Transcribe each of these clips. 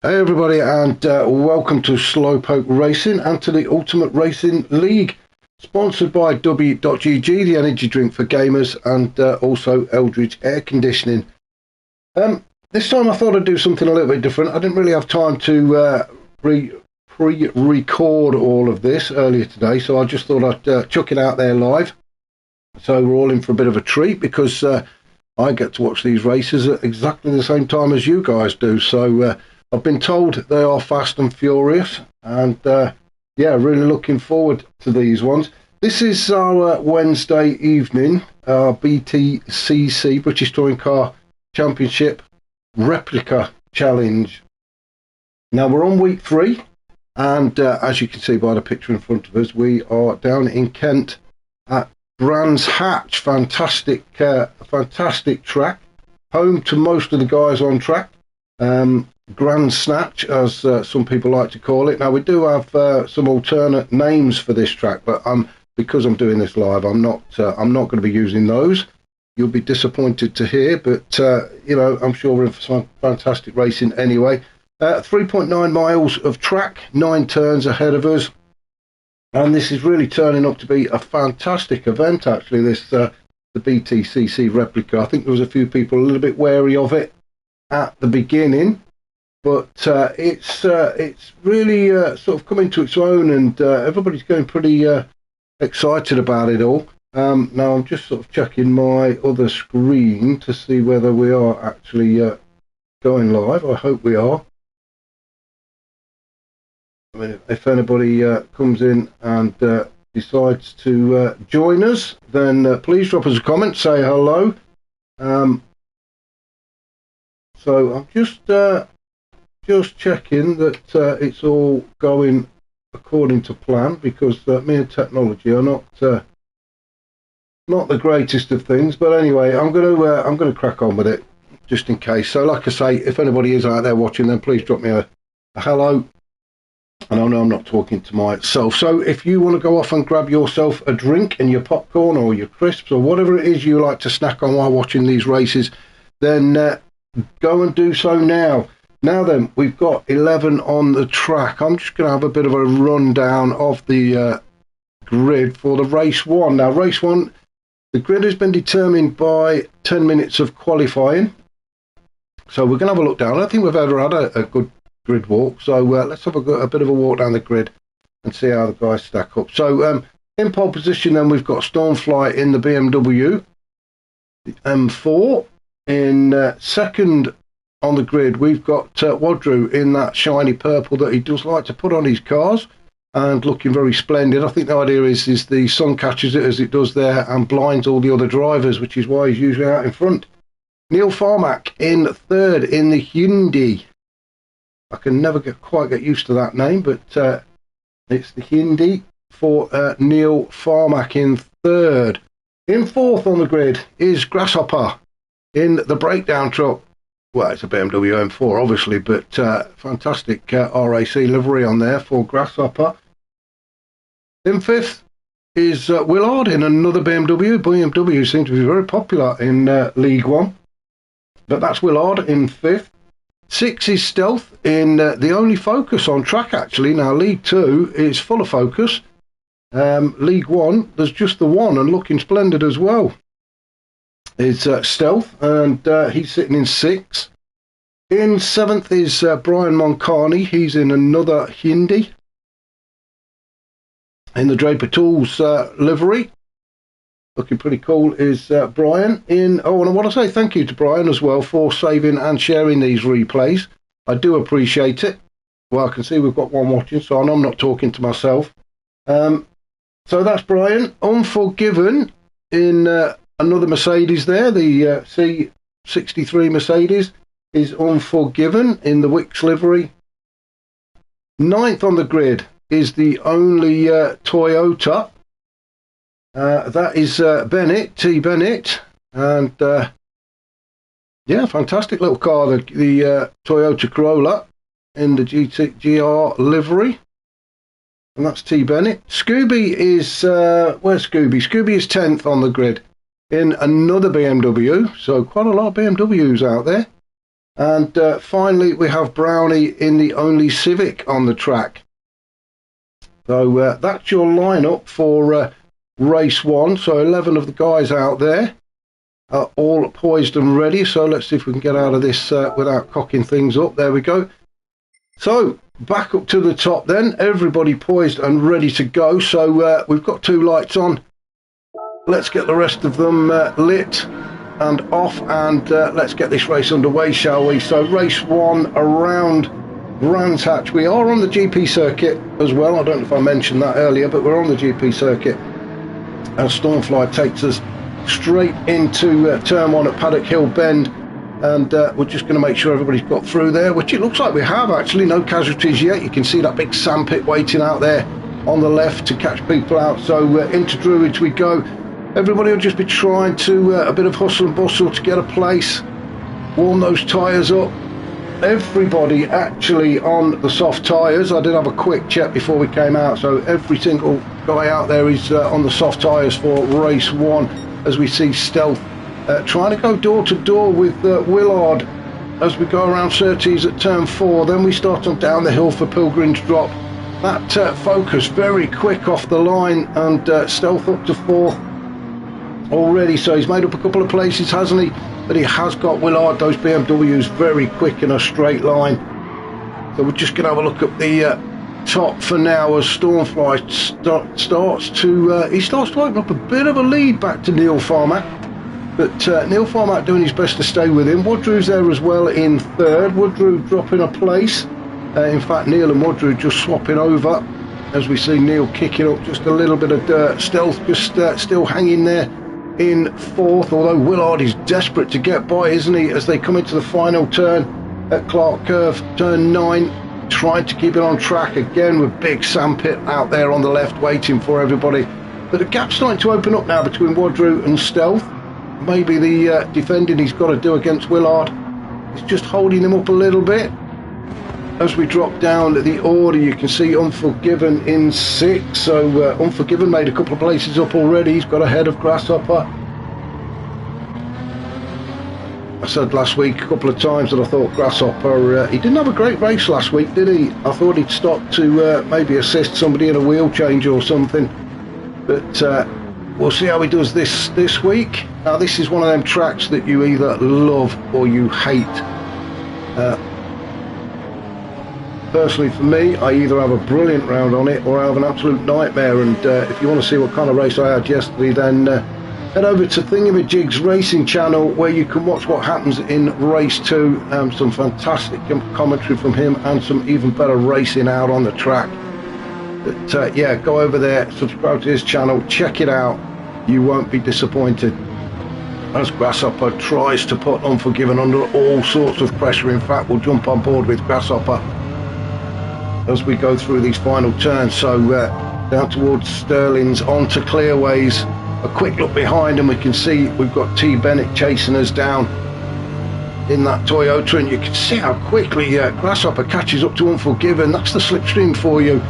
Hey everybody, and welcome to Slowpoke Racing and to the Ultimate Racing League, sponsored by W.GG, the energy drink for gamers, and also Eldridge Air Conditioning. This time I thought I'd do something a little bit different. I didn't really have time to pre-record all of this earlier today, so I just thought I'd chuck it out there live. So we're all in for a bit of a treat because I get to watch these races at exactly the same time as you guys do. So I've been told they are fast and furious, and yeah, really looking forward to these ones. This is our Wednesday evening, our BTCC, British Touring Car Championship Replica Challenge. Now we're on week 3, and as you can see by the picture in front of us, we are down in Kent at Brands Hatch. Fantastic track, home to most of the guys on track. Grand Snatch, as some people like to call it. Now we do have some alternate names for this track, but because I'm doing this live, I'm not going to be using those. You'll be disappointed to hear, but you know, I'm sure we're in for some fantastic racing anyway. 3.9 miles of track, 9 turns ahead of us, and this is really turning up to be a fantastic event. Actually, this the BTCC Replica. I think there was a few people a little bit wary of it at the beginning, but it's really sort of coming to its own, and everybody's going pretty excited about it all. Now I'm just sort of checking my other screen to see whether we are actually going live. I hope we are. I mean, if anybody comes in and decides to join us, then please drop us a comment, say hello. So I'm just checking that it's all going according to plan, because me and technology are not the greatest of things. But anyway, I'm going to crack on with it just in case. So like I say, if anybody is out there watching, then please drop me a hello. And I know I'm not talking to myself. So if you want to go off and grab yourself a drink and your popcorn or your crisps or whatever it is you like to snack on while watching these races, then go and do so now. Now then, we've got 11 on the track. I'm just going to have a bit of a rundown of the grid for the race 1. Now, race 1, the grid has been determined by 10 minutes of qualifying. So we're going to have a look down. I don't think we've ever had a good grid walk. So let's have a bit of a walk down the grid and see how the guys stack up. So in pole position, then we've got Stormfly in the BMW, the M4. In second on the grid, we've got Wadru in that shiny purple that he does like to put on his cars, and looking very splendid. I think the idea is the sun catches it as it does there and blinds all the other drivers, which is why he's usually out in front. Neil Farmack in third in the Hyundai. I can never quite get used to that name, but it's the Hyundai for Neil Farmack in third. In fourth on the grid is Grasshopper in the breakdown truck. Well, it's a BMW M4, obviously, but fantastic RAC livery on there for Grasshopper. In fifth is Willard in another BMW. BMW seem to be very popular in League 1, but that's Willard in fifth. 6 is Stealth in the only Focus on track, actually. Now, League 2 is full of Focus. League 1, there's just the one, and looking splendid as well. It's Stealth, and he's sitting in 6th. In 7th is Brian Moncani. He's in another Hyundai in the Draper Tools livery. Looking pretty cool is Brian in. Oh, and I want to say thank you to Brian as well for saving and sharing these replays. I do appreciate it. Well, I can see we've got one watching, so I know I'm not talking to myself. So that's Brian. Unforgiven in another Mercedes there, the C63 Mercedes is Unforgiven in the Wix livery. 9th on the grid is the only Toyota. That is Bennett, T. Bennett, and yeah, fantastic little car, the Toyota Corolla in the GR livery, and that's T. Bennett. Scooby is, where's Scooby? Scooby is 10th on the grid in another BMW, so quite a lot of BMWs out there. And finally, we have Brownie in the only Civic on the track. So that's your lineup for race 1. So 11 of the guys out there are all poised and ready. So let's see if we can get out of this without cocking things up. There we go. So back up to the top then. Everybody poised and ready to go. So we've got 2 lights on. Let's get the rest of them lit and off, and let's get this race underway, shall we? So race 1 around Brands Hatch. We are on the GP circuit as well. I don't know if I mentioned that earlier, but we're on the GP circuit, and Stormfly takes us straight into turn 1 at Paddock Hill Bend, and we're just going to make sure everybody's got through there, which it looks like we have actually. No casualties yet. You can see that big sandpit waiting out there on the left to catch people out. So into Druids we go. Everybody will just be trying to a bit of hustle and bustle to get a place, warm those tyres up. Everybody actually on the soft tyres. I did have a quick check before we came out, so every single guy out there is on the soft tyres for race 1, as we see Stealth trying to go door to door with Willard as we go around Surtees at turn 4. Then we start on down the hill for Pilgrim's Drop. That Focus very quick off the line, and Stealth up to 4th already, so he's made up a couple of places, hasn't he? But he has got Willard, those BMWs, very quick in a straight line. So we're just going to have a look at the top for now as Stormfly starts to open up a bit of a lead back to Neil Farmack. But Neil Farmack doing his best to stay with him. Woodrew's there as well in 3rd. Woodrew dropping a place. In fact, Neil and Woodrew just swapping over as we see Neil kicking up just a little bit of dirt. Stealth just still hanging there in 4th, although Willard is desperate to get by, isn't he, as they come into the final turn at Clark Curve, turn 9, trying to keep it on track again with big sandpit out there on the left waiting for everybody. But the gap's starting to open up now between Woodrew and Stealth. Maybe the defending he's got to do against Willard is just holding him up a little bit. As we drop down the order, you can see Unforgiven in 6th. So Unforgiven made a couple of places up already. He's got ahead of Grasshopper. I said last week a couple of times that I thought Grasshopper, he didn't have a great race last week, did he? I thought he'd stop to maybe assist somebody in a wheel change or something. But we'll see how he does this week. Now this is one of them tracks that you either love or you hate. Personally for me, I either have a brilliant round on it or I have an absolute nightmare, and if you want to see what kind of race I had yesterday, then head over to Thingamajig's Racing channel, where you can watch what happens in race 2. Some fantastic commentary from him and some even better racing out on the track. But yeah, go over there, subscribe to his channel, check it out, you won't be disappointed. As Grasshopper tries to put Unforgiven under all sorts of pressure. In fact, we'll jump on board with Grasshopper as we go through these final turns. So down towards Sterling's, onto Clearways. A quick look behind and we can see we've got T. Bennett chasing us down in that Toyota, and you can see how quickly Grasshopper catches up to Unforgiven. That's the slipstream for you.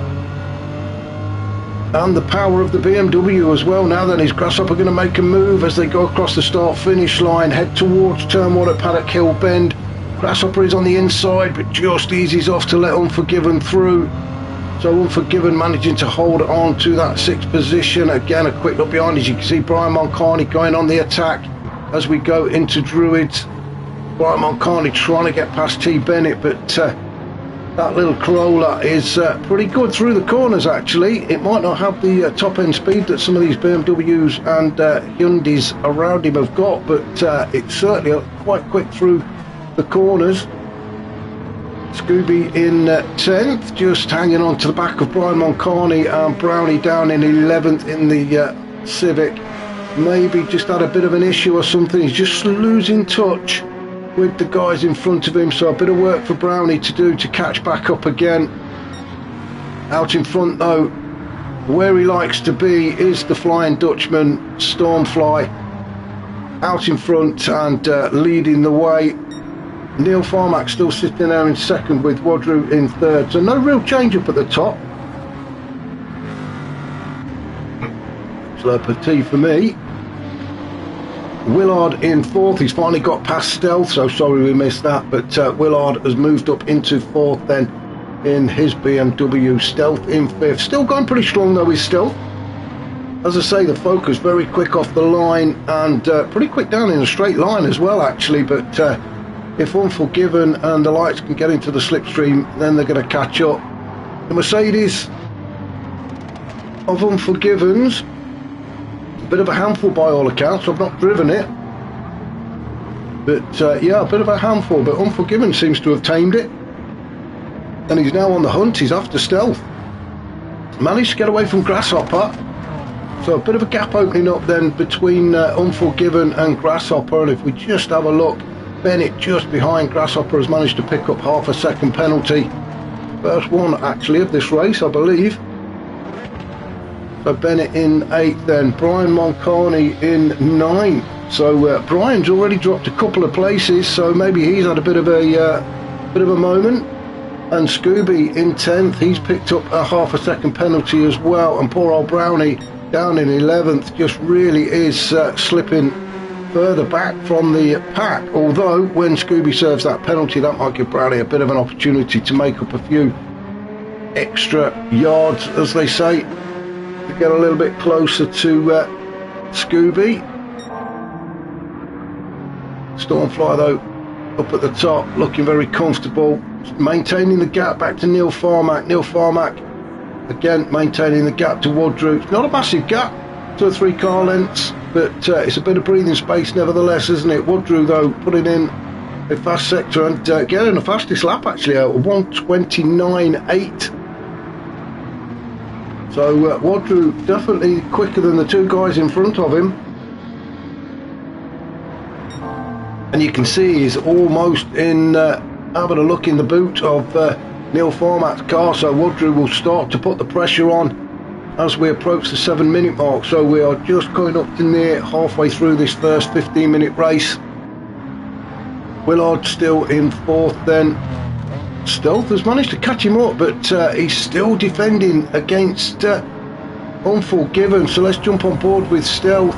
And the power of the BMW as well. Now then, is Grasshopper going to make a move as they go across the start-finish line, head towards turn 1 at Paddock Hill Bend. Grasshopper is on the inside, but just eases off to let Unforgiven through. So Unforgiven managing to hold on to that 6th position. Again, a quick look behind, as you can see Brian Moncani going on the attack as we go into Druids. Brian Moncani trying to get past T. Bennett, but that little Corolla is pretty good through the corners actually. It might not have the top end speed that some of these BMWs and Hyundais around him have got, but it's certainly quite quick through the corners. Scooby in 10th, just hanging on to the back of Brian Moncani, and Brownie down in 11th in the Civic. Maybe just had a bit of an issue or something. He's just losing touch with the guys in front of him, so a bit of work for Brownie to do to catch back up again. Out in front though, where he likes to be, is the Flying Dutchman Stormfly out in front and leading the way. Neil Farmack still sitting there in 2nd with Woodrew in 3rd, so no real change up at the top. Slurper T for me. Willard in fourth. He's finally got past Stealth, so sorry we missed that, but Willard has moved up into fourth then in his BMW. Stealth in fifth. Still going pretty strong though with Stealth. As I say, the Focus very quick off the line and pretty quick down in a straight line as well actually, but if Unforgiven and the lights can get into the slipstream, then they're going to catch up. The Mercedes of Unforgiven's a bit of a handful by all accounts. I've not driven it, but yeah, a bit of a handful, but Unforgiven seems to have tamed it and he's now on the hunt. He's after Stealth. Managed to get away from Grasshopper, so a bit of a gap opening up then between Unforgiven and Grasshopper. And if we just have a look, Bennett just behind Grasshopper has managed to pick up half a second penalty. First one actually of this race, I believe. So Bennett in 8th then, Brian Moncani in 9th. So Brian's already dropped a couple of places, so maybe he's had a bit of a moment. And Scooby in 10th, he's picked up a half a second penalty as well. And poor old Brownie down in 11th just really is slipping further back from the pack, although when Scooby serves that penalty, that might give Brownie a bit of an opportunity to make up a few extra yards, as they say, to get a little bit closer to Scooby. Stormfly though up at the top, looking very comfortable, maintaining the gap back to Neil Farmack. Neil Farmack again maintaining the gap to Wadru. It's not a massive gap, 2 or 3 car lengths, but it's a bit of breathing space nevertheless, isn't it? Wadru though putting in a fast sector and getting the fastest lap actually out, 1:29.8. So Wadru definitely quicker than the 2 guys in front of him, and you can see he's almost in having a look in the boot of Neil Farmack's car. So Wadru will start to put the pressure on as we approach the 7-minute mark. So we are just going up to near halfway through this first 15-minute race. Willard still in 4th then. Stealth has managed to catch him up, but he's still defending against Unforgiven. So let's jump on board with Stealth.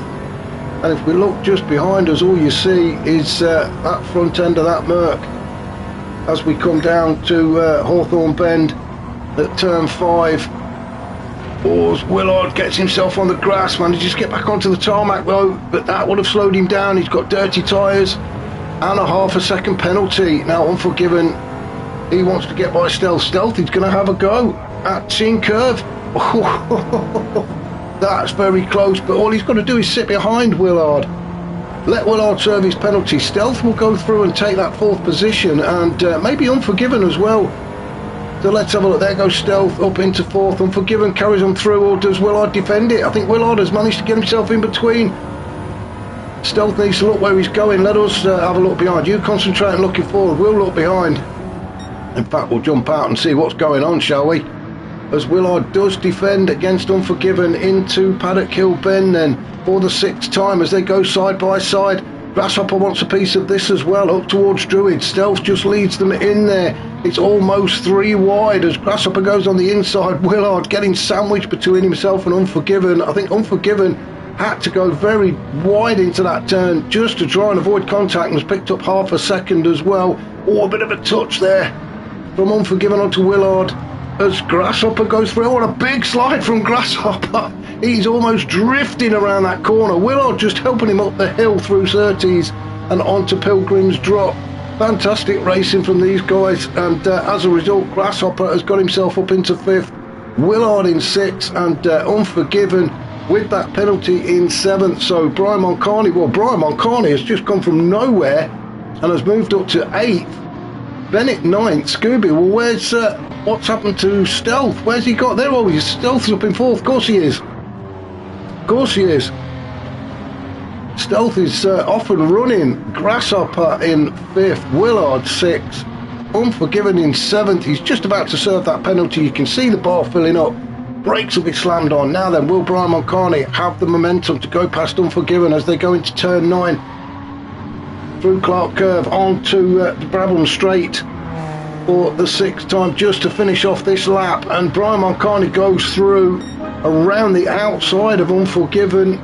And if we look just behind us, all you see is that front end of that Merc as we come down to Hawthorne Bend at turn 5. Willard gets himself on the grass, manages to get back onto the tarmac though, but that would have slowed him down. He's got dirty tyres and a half a second penalty. Now Unforgiven, he wants to get by Stealth. Stealth, he's going to have a go at Chin Curve. That's very close, but all he's got to do is sit behind Willard. Let Willard serve his penalty. Stealth will go through and take that 4th position, and maybe Unforgiven as well. So let's have a look. There goes Stealth up into 4th. Unforgiven carries on through, or does Willard defend it? I think Willard has managed to get himself in between. Stealth needs to look where he's going. Let us have a look behind. You concentrate on looking forward. We'll look behind. In fact, we'll jump out and see what's going on, shall we? As Willard does defend against Unforgiven into Paddock Hill Bend then for the 6th time as they go side by side. Grasshopper wants a piece of this as well, up towards Druid. Stealth just leads them in there. It's almost 3 wide as Grasshopper goes on the inside. Willard getting sandwiched between himself and Unforgiven. I think Unforgiven had to go very wide into that turn just to try and avoid contact and has picked up half a second as well. Oh, a bit of a touch there from Unforgiven onto Willard as Grasshopper goes through. What a big slide from Grasshopper. He's almost drifting around that corner. Willard just helping him up the hill through Surtees and onto Pilgrim's Drop. Fantastic racing from these guys, and as a result Grasshopper has got himself up into 5th, Willard in 6th, and Unforgiven with that penalty in 7th. So Brian Moncani has just gone from nowhere and has moved up to 8th. Bennett 9th. Scooby, well, where's what's happened to Stealth? Where's he got there? Oh, his Stealth's up in 4th. Of course he is. Of course he is. Stealth is off and running. Grasshopper in 5th. Willard 6th. Unforgiven in 7th. He's just about to serve that penalty. You can see the bar filling up. Brakes will be slammed on. Now then, will Brian Moncani have the momentum to go past Unforgiven as they go into turn 9? Through Clark Curve onto the Brabham Straight for the 6th time just to finish off this lap, and Brian Moncani goes through around the outside of Unforgiven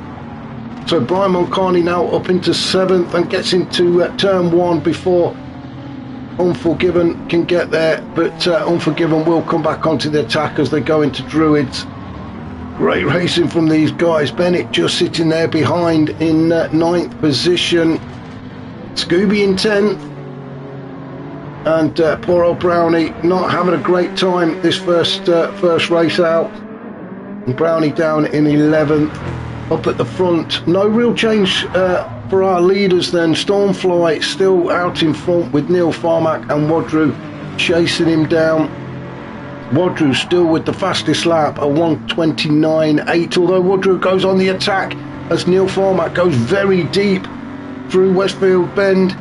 So Brian Moncani now up into 7th and gets into turn 1 before Unforgiven can get there, but Unforgiven will come back onto the attack as they go into Druids. Great racing from these guys. Bennett just sitting there behind in 9th position. Scooby in 10th. And poor old Brownie not having a great time this first race out. And Brownie down in 11th. Up at the front, no real change for our leaders then. Stormfly still out in front with Neil Farmack and Wadru chasing him down. Wadru still with the fastest lap, a 1:29.8, although Wadru goes on the attack as Neil Farmack goes very deep through Westfield Bend.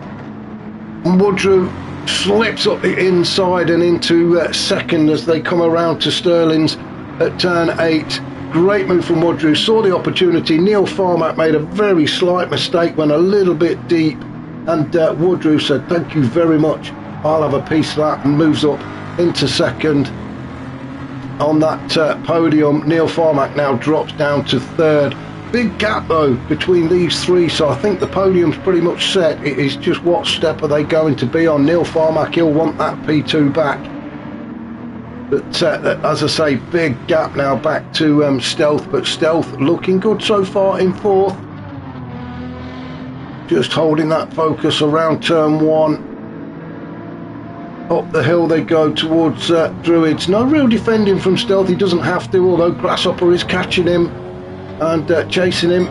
And Wadru slips up the inside and into second as they come around to Sterling's at turn 8. Great move from Wadru, saw the opportunity. Neil Farmack made a very slight mistake, went a little bit deep, and Wadru said thank you very much, I'll have a piece of that, and moves up into second. On that podium, Neil Farmack now drops down to 3rd. Big gap though between these three, so I think the podium's pretty much set. It is just what step are they going to be on. Neil Farmack, he'll want that P2 back. But as I say, big gap now back to Stealth, but Stealth looking good so far in 4th. Just holding that focus around turn 1. Up the hill they go towards Druids. No real defending from Stealth, he doesn't have to, although Grasshopper is catching him and chasing him.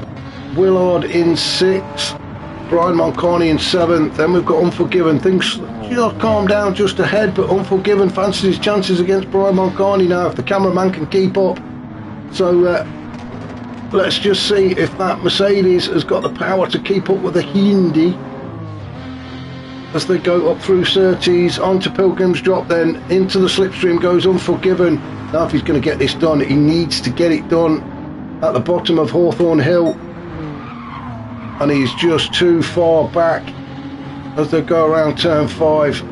Willard in 6th. Brian Moncani in 7th. Then we've got Unforgiven. Things just calm down just ahead, but Unforgiven fancies his chances against Brian Moncani now if the cameraman can keep up. So let's just see if that Mercedes has got the power to keep up with the Hindi as they go up through Surtees onto Pilgrim's Drop. Then into the slipstream goes Unforgiven. Now if he's going to get this done, he needs to get it done at the bottom of Hawthorne Hill, and he's just too far back as they go around turn 5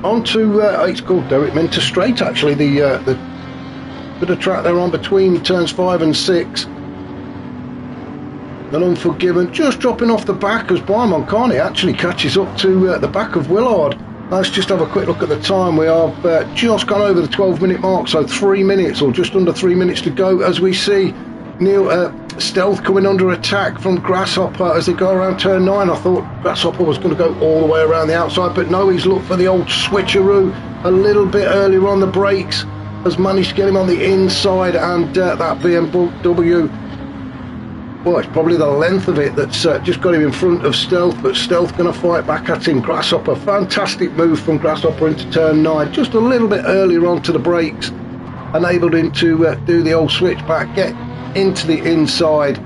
onto it's called Derek Minter Straight, actually, the bit of track they're on between turns 5 and 6. And Unforgiven just dropping off the back as Brian Moncani actually catches up to the back of Willard. Let's just have a quick look at the time. We have just gone over the 12-minute mark, so 3 minutes or just under 3 minutes to go as we see Stealth coming under attack from Grasshopper as they go around turn 9. I thought Grasshopper was going to go all the way around the outside, but no, he's looked for the old switcheroo a little bit earlier on the brakes, has managed to get him on the inside, and that BMW, well, it's probably the length of it that's just got him in front of Stealth, but Stealth going to fight back at him. Grasshopper, fantastic move from Grasshopper into turn 9, just a little bit earlier on to the brakes, enabled him to do the old switchback, get into the inside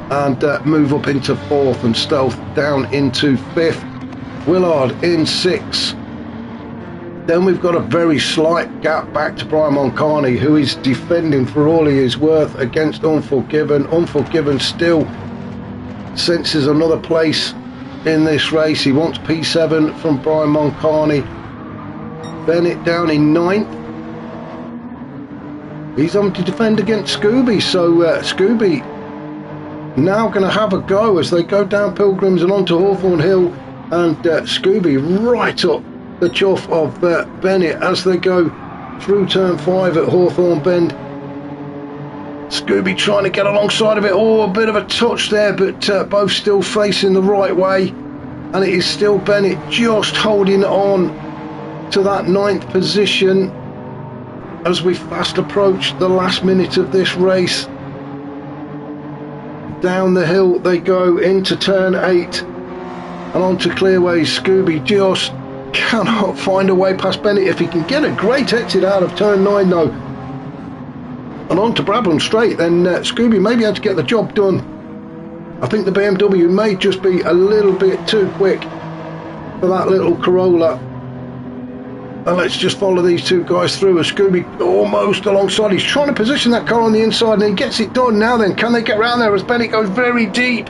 and move up into 4th, and Stealth down into 5th. Willard in 6th. Then we've got a very slight gap back to Brian Moncani, who is defending for all he is worth against Unforgiven. Unforgiven still senses another place in this race. He wants P7 from Brian Moncani. Bennett down in 9th. He's having to defend against Scooby, so Scooby now going to have a go as they go down Pilgrims and onto Hawthorne Hill, and Scooby right up the chuff of Bennett as they go through turn 5 at Hawthorne Bend. Scooby trying to get alongside of it. Oh, a bit of a touch there, but both still facing the right way, and it is still Bennett just holding on to that 9th position as we fast approach the last minute of this race. Down the hill they go into turn 8 and onto Clearways. Scooby just cannot find a way past Bennett. If he can get a great exit out of turn 9 though and onto Brabham Straight, then Scooby may be able to get the job done. I think the BMW may just be a little bit too quick for that little Corolla. And let's just follow these two guys through as Scooby almost alongside. He's trying to position that car on the inside and he gets it done. Now then, can they get around there as Bennett goes very deep?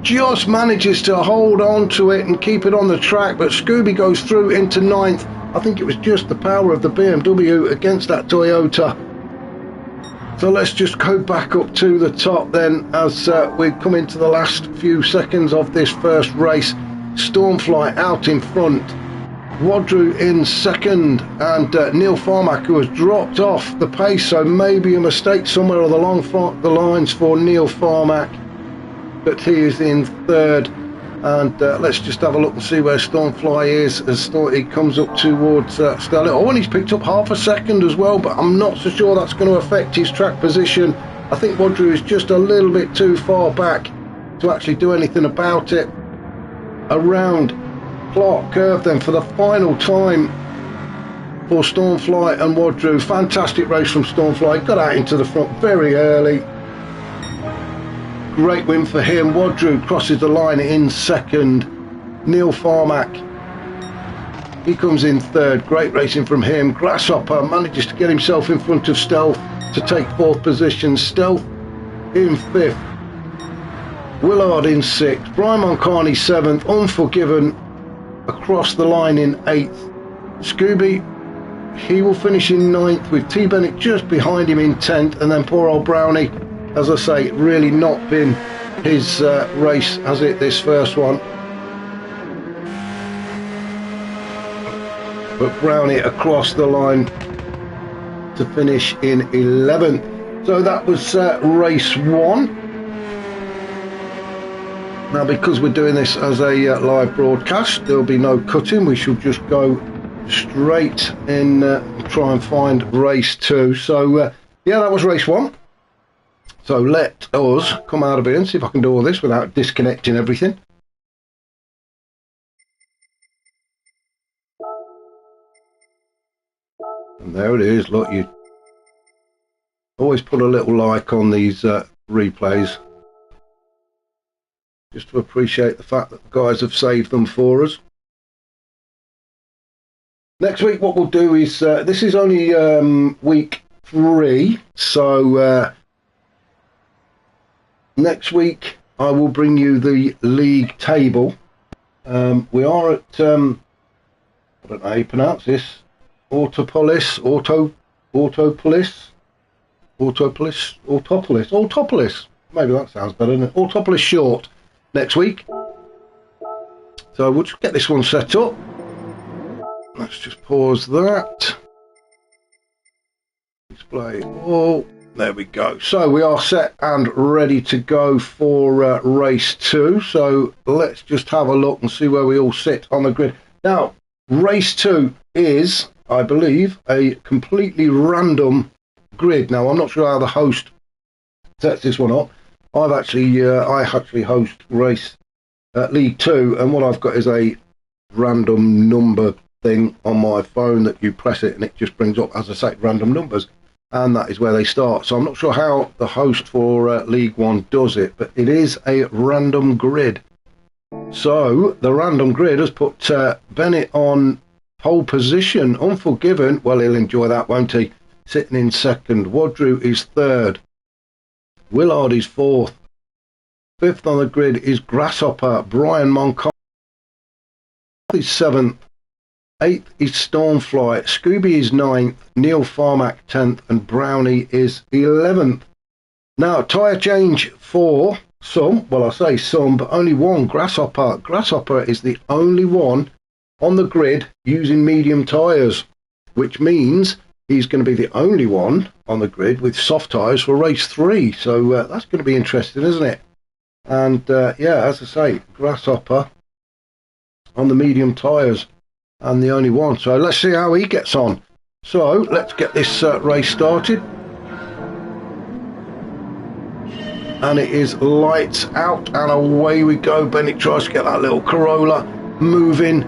Just manages to hold on to it and keep it on the track, but Scooby goes through into 9th. I think it was just the power of the BMW against that Toyota. So let's just go back up to the top then, as we come into the last few seconds of this first race. Stormfly out in front, Wadru in second, and Neil Farmack, who has dropped off the pace, so maybe a mistake somewhere along the lines for Neil Farmack, but he is in third. And let's just have a look and see where Stormfly is as he comes up towards Stella. Oh, and he's picked up half a second as well, but I'm not so sure that's going to affect his track position. I think Wadru is just a little bit too far back to actually do anything about it. Around Clark Curve then for the final time for Stormfly and Wadru. Fantastic race from Stormfly, got out into the front very early. Great win for him. Wadru crosses the line in second. Neil Farmack, he comes in third. Great racing from him. Grasshopper manages to get himself in front of Stealth to take fourth position. Stealth in fifth. Willard in sixth. Brian Moncani seventh. Unforgiven across the line in eighth. Scooby, he will finish in ninth with T. Bennett just behind him in 10th. And then poor old Brownie, as I say, really not been his race, has it, this first one? But Brownie across the line to finish in 11th. So that was race one. Now, because we're doing this as a live broadcast, there'll be no cutting. We shall just go straight in, try and find race two. So, yeah, that was race one. So let us come out of here and see if I can do all this without disconnecting everything. And there it is. Look, you always put a little like on these replays, just to appreciate the fact that the guys have saved them for us. Next week what we'll do is, this is only week 3, so next week I will bring you the league table. We are at, I don't know how you pronounce this, Autopolis, maybe that sounds better, doesn't it? Autopolis Short next week. So we'll just get this one set up. Let's just pause that. Display all. There we go. So we are set and ready to go for race 2. So let's just have a look and see where we all sit on the grid. Now, race 2 is, I believe, a completely random grid. Now, I'm not sure how the host sets this one up. I actually host race League 2, and what I've got is a random number thing on my phone that you press it and it just brings up, as I say, random numbers. And that is where they start. So I'm not sure how the host for League 1 does it, but it is a random grid. So the random grid has put Bennett on pole position. Unforgiven, well, he'll enjoy that, won't he? Sitting in second. Wadru is third. Willard is fourth. Fifth on the grid is Grasshopper. Brian Moncon is seventh. 8th is Stormfly, Scooby is 9th, Neil Farmack 10th, and Brownie is 11th. Now, tyre change for some, well, I say some, but only one, Grasshopper. Grasshopper is the only one on the grid using medium tyres, which means he's going to be the only one on the grid with soft tyres for race 3. So that's going to be interesting, isn't it? And yeah, as I say, Grasshopper on the medium tyres. And the only one. So let's see how he gets on. So let's get this race started. And it is lights out and away we go. Bennett tries to get that little Corolla moving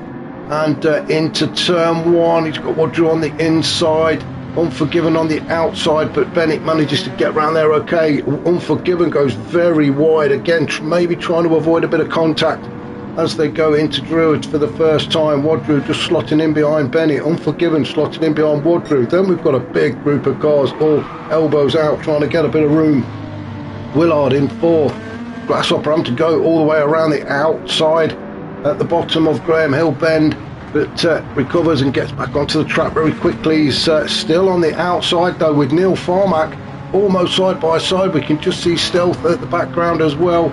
and into turn 1. He's got Wadru on the inside, Unforgiven on the outside, but Bennett manages to get round there okay. Unforgiven goes very wide again, maybe trying to avoid a bit of contact as they go into Druids for the first time. Wadru just slotting in behind Bennett. Unforgiven slotting in behind Wadru. Then we've got a big group of cars all elbows out trying to get a bit of room. Willard in fourth. Grasshopper having to go all the way around the outside at the bottom of Graham Hill Bend, but recovers and gets back onto the track very quickly. He's still on the outside though with Neil Farmack almost side by side. We can just see Stealth at the background as well.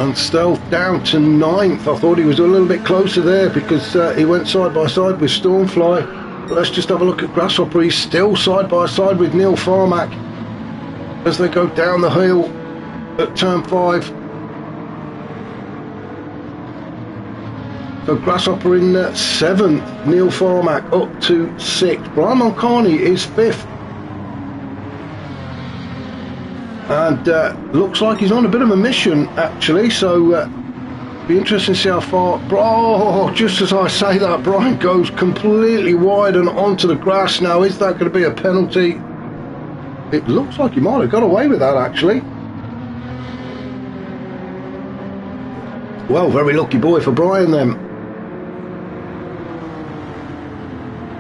And Stealth down to 9th. I thought he was a little bit closer there because he went side by side with Stormfly. But let's just have a look at Grasshopper. He's still side by side with Neil Farmack as they go down the hill at turn 5. So Grasshopper in 7th, Neil Farmack up to 6th. Brian Mulcahy is 5th. And looks like he's on a bit of a mission actually, so be interesting to see how far. Oh, just as I say that, Brian goes completely wide and onto the grass now. Is that going to be a penalty? It looks like he might have got away with that actually. Well, very lucky boy for Brian then.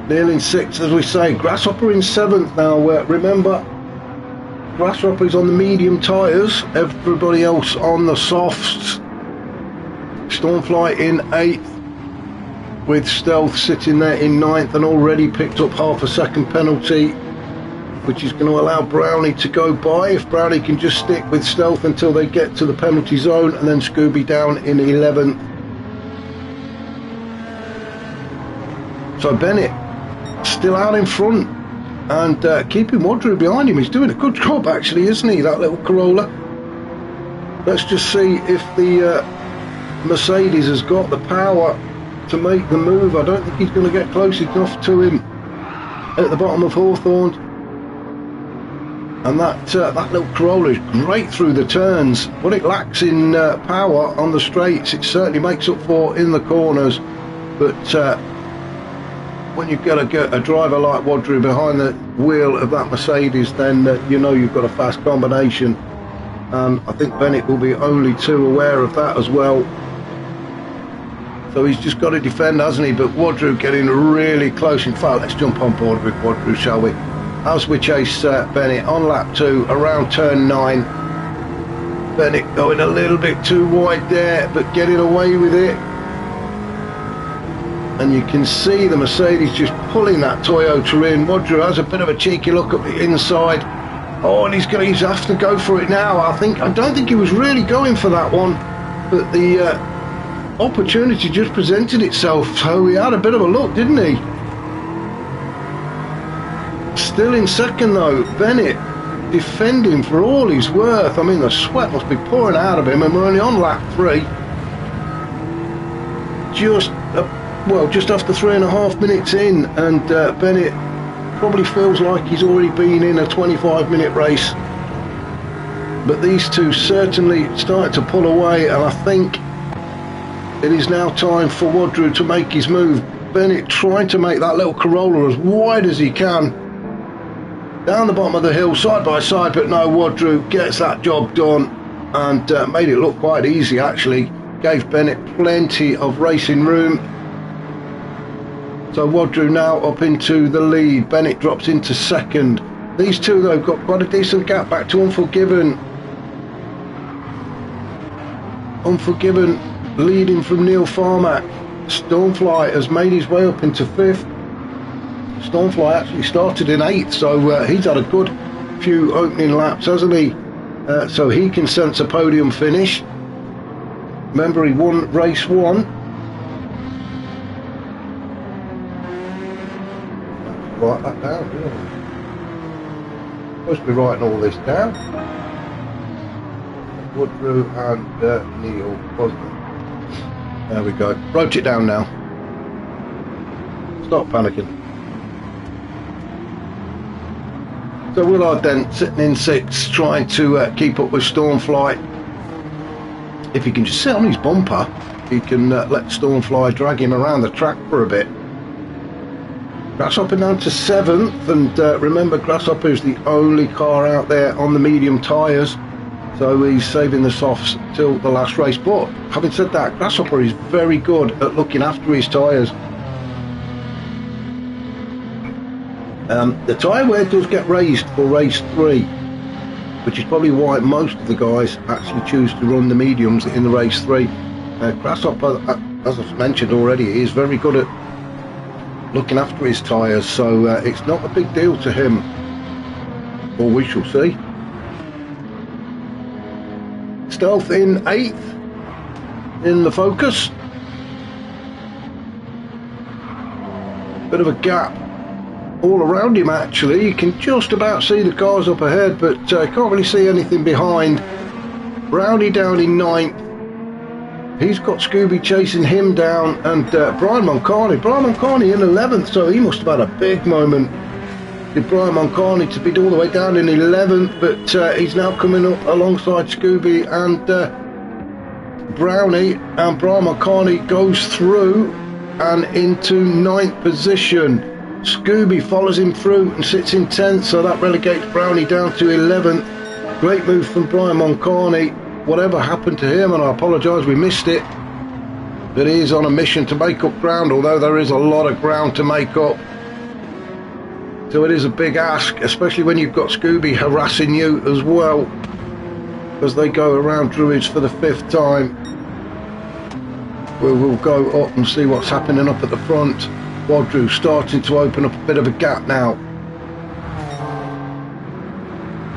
Neil in 6th, as we say. Grasshopper in 7th now. Remember, Grasshopper is on the medium tyres, everybody else on the softs. Stormfly in 8th, with Stealth sitting there in 9th and already picked up half a second penalty, which is going to allow Brownie to go by. If Brownie can just stick with Stealth until they get to the penalty zone, and then Scooby down in 11th. So Bennett still out in front and keeping Wadru behind him. He's doing a good job actually, isn't he, that little Corolla? Let's just see if the Mercedes has got the power to make the move. I don't think he's going to get close enough to him at the bottom of Hawthorne. And that little Corolla is great through the turns. What it lacks in power on the straights, it certainly makes up for in the corners. But when you get a driver like Wadru behind the wheel of that Mercedes, then you know you've got a fast combination. And I think Bennett will be only too aware of that as well. So he's just got to defend, hasn't he? But Wadru getting really close. In fact, let's jump on board with Wadru, shall we? As we chase Bennett on lap 2 around turn 9. Bennett going a little bit too wide there, but getting away with it. And you can see the Mercedes just pulling that Toyota in. Wadru has a bit of a cheeky look at the inside. Oh, and he's going to have to go for it now. I don't think he was really going for that one, but the opportunity just presented itself. So he had a bit of a look, didn't he? Still in second though, Bennett defending for all he's worth. I mean, the sweat must be pouring out of him, and we're only on lap 3. Just after 3.5 minutes in, and Bennett probably feels like he's already been in a 25-minute race. But these two certainly starting to pull away, and I think it is now time for Wadru to make his move. Bennett trying to make that little Corolla as wide as he can. Down the bottom of the hill, side by side, but no, Wadru gets that job done and made it look quite easy actually. Gave Bennett plenty of racing room. So Wadru now up into the lead. Bennett drops into second. These two though have got quite a decent gap back to Unforgiven. Unforgiven leading from Neil Farmack. Stormfly has made his way up into 5th. Stormfly actually started in 8th, so he's had a good few opening laps, hasn't he? So he can sense a podium finish. Remember, he won race 1. Write that down, really. Supposed to be writing all this down. Wadru and Neil, wasn't it? There we go. Wrote it down now. Stop panicking. So Willard then sitting in 6th, trying to keep up with Stormfly. If he can just sit on his bumper, he can let Stormfly drag him around the track for a bit. Grasshopper down to 7th, and remember, Grasshopper is the only car out there on the medium tyres, so he's saving the softs till the last race. But having said that, Grasshopper is very good at looking after his tyres. The tyre wear does get raised for race 3, which is probably why most of the guys actually choose to run the mediums in the race 3. Grasshopper, as I've mentioned already, is very good at looking after his tyres, so it's not a big deal to him. or we shall see. Stealth in 8th in the Focus. Bit of a gap all around him actually. You can just about see the cars up ahead, but can't really see anything behind. Brownie down in 9th. He's got Scooby chasing him down, and Brian Moncani in 11th, so he must have had a big moment. Did Brian Moncani to be all the way down in 11th, but he's now coming up alongside Scooby and Brownie, and Brian Moncani goes through and into 9th position. Scooby follows him through and sits in 10th, so that relegates Brownie down to 11th. Great move from Brian Moncani. Whatever happened to him, and I apologise, we missed it, but he is on a mission to make up ground, although there is a lot of ground to make up. So it is a big ask, especially when you've got Scooby harassing you as well, as they go around Druids for the 5th time. We'll go up and see what's happening up at the front. Wadru starting to open up a bit of a gap now,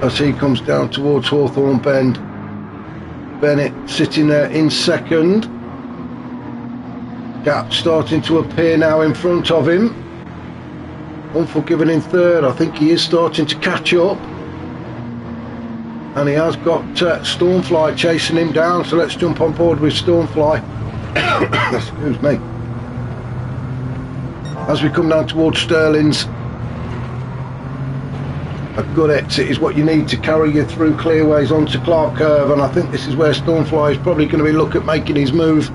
as he comes down towards Hawthorne Bend. Bennett sitting there in 2nd. Gap starting to appear now in front of him. Unforgiven in 3rd. I think he is starting to catch up, and he has got Stormfly chasing him down, so let's jump on board with Stormfly. Excuse me. As we come down towards Sterling's, a good exit is what you need to carry you through clearways onto Clark Curve, and I think this is where Stormfly is probably going to be looking at making his move.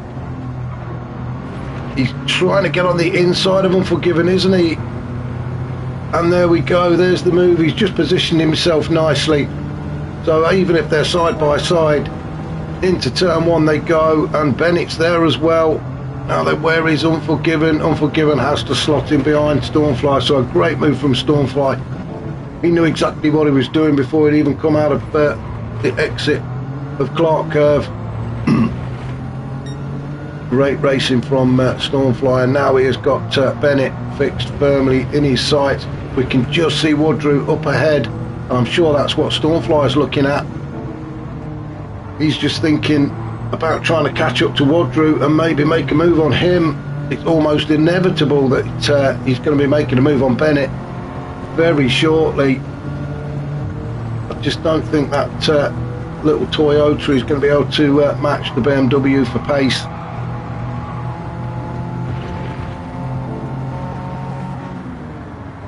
He's trying to get on the inside of Unforgiven, isn't he? And there we go, there's the move. He's just positioned himself nicely, so even if they're side by side, into turn 1 they go, and Bennett's there as well. Now then, where is Unforgiven? Unforgiven has to slot in behind Stormfly, so a great move from Stormfly. He knew exactly what he was doing before he'd even come out of the exit of Clark Curve. Great racing from Stormfly, and now he has got Bennett fixed firmly in his sights. We can just see Wadru up ahead, and I'm sure that's what Stormfly is looking at. He's just thinking about trying to catch up to Wadru and maybe make a move on him. It's almost inevitable that he's going to be making a move on Bennett very shortly. I just don't think that little Toyota is going to be able to match the BMW for pace.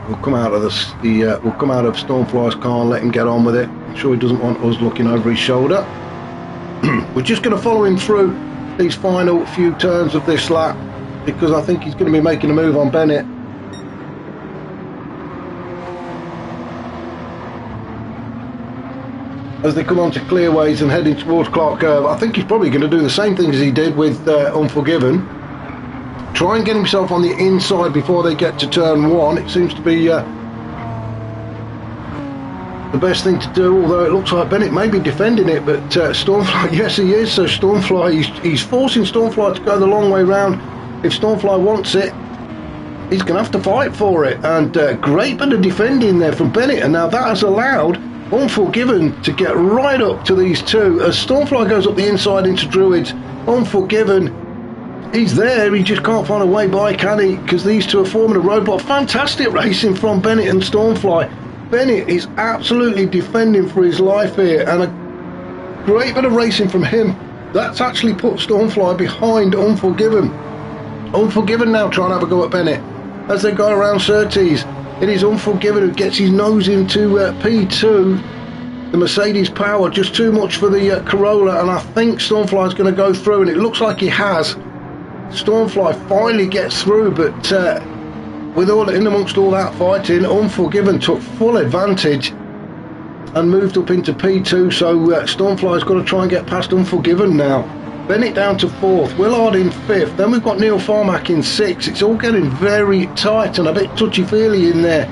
We'll come out of we'll come out of Stormfly's car and let him get on with it. I'm sure he doesn't want us looking over his shoulder. We're just going to follow him through these final few turns of this lap, because I think he's going to be making a move on Bennett. As they come onto clearways and heading towards Clark Curve, I think he's probably going to do the same thing as he did with Unforgiven. Try and get himself on the inside before they get to turn 1. It seems to be the best thing to do, although it looks like Bennett may be defending it, but Stormfly, yes he is. So Stormfly, he's forcing Stormfly to go the long way round. If Stormfly wants it, he's going to have to fight for it, and great bit of defending there from Bennett, and now that has allowed Unforgiven to get right up to these two. As Stormfly goes up the inside into Druids, Unforgiven, he's there, he just can't find a way by, can he? Because these two are forming a roadblock. Fantastic racing from Bennett and Stormfly. Bennett is absolutely defending for his life here, and a great bit of racing from him. That's actually put Stormfly behind Unforgiven. Unforgiven now trying to have a go at Bennett as they go around Surtees. It is Unforgiven who gets his nose into P2. The Mercedes power just too much for the Corolla, and I think Stormfly is going to go through, and it looks like he has. Stormfly finally gets through, but with all in amongst all that fighting, Unforgiven took full advantage and moved up into P2, so Stormfly's got to try and get past Unforgiven now. Bennett down to 4th, Willard in 5th, then we've got Neil Farmack in 6th. It's all getting very tight and a bit touchy-feely in there,